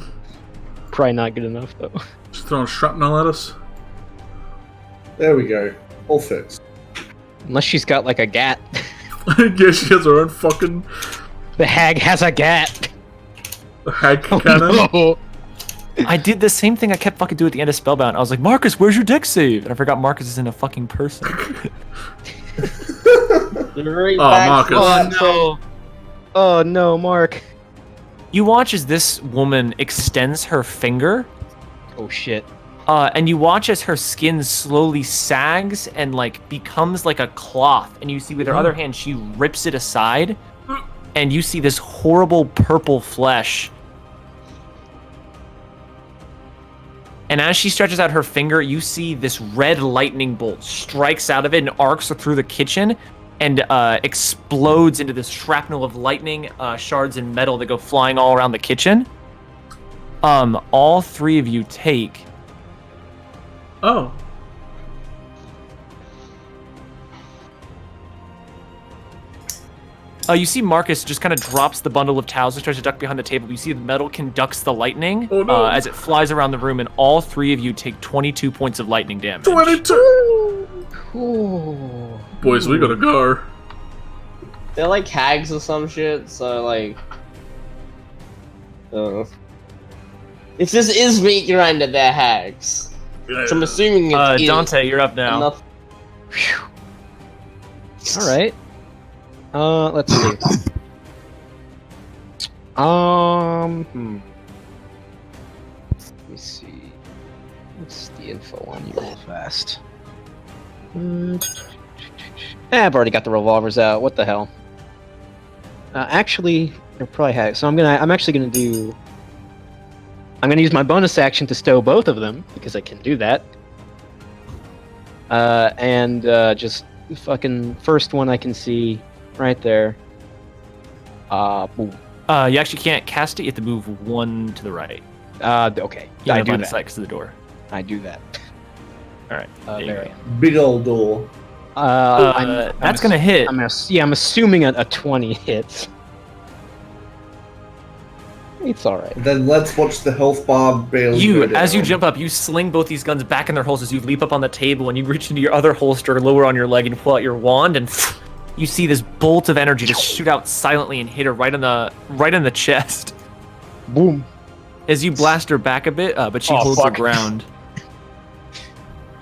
Probably not good enough though. Just throwing shrapnel at us. There we go. All fixed. Unless she's got like a gat. Yeah, she has her own fucking The hag has a gat. hag cannon. No. I did the same thing I kept fucking doing at the end of Spellbound. I was like, Marcus, where's your dex save? And I forgot Marcus is in a fucking person. Right Oh, back Marcus. to that Oh no. Oh no, Mark. You watch as this woman extends her finger, Oh shit. and you watch as her skin slowly sags and like becomes like a cloth. And you see with her other hand, she rips it aside, and you see this horrible purple flesh. And as she stretches out her finger, you see this red lightning bolt strikes out of it and arcs through the kitchen and explodes into this shrapnel of lightning shards and metal that go flying all around the kitchen. All three of you take Oh. you see Marcus just kind of drops the bundle of towels and starts to duck behind the table. You see the metal conducts the lightning Oh, no. as it flies around the room, and all three of you take 22 points of lightning damage. 22! Ooh. Boys, we gotta go. They're like hags or some shit, so like. If this is meat grinder, they're hags. Yeah. So I'm assuming it is. Dante, you're up now. Enough- Alright. Let's see. Let me see. What's the info on you real fast? I've already got the revolvers out. What the hell? Actually, they're probably hacked. So I'm actually gonna do. I'm gonna use my bonus action to stow both of them because I can do that. And just fucking first one I can see right there. Boom. You actually can't cast it. You have to move one to the right. Okay. You I have do line of that. sight 'cause of the door. I do that. All right. There you There go. Big old door. That's gonna hit. I'm assuming a 20 hits. It's all right. Then let's watch the health bar barely You, go as you down. jump up, you sling both these guns back in their holsters. You leap up on the table and you reach into your other holster, lower on your leg, and pull out your wand, and you see this bolt of energy just shoot out silently and hit her right in the chest. Boom. As you blast her back a bit, but she holds her ground.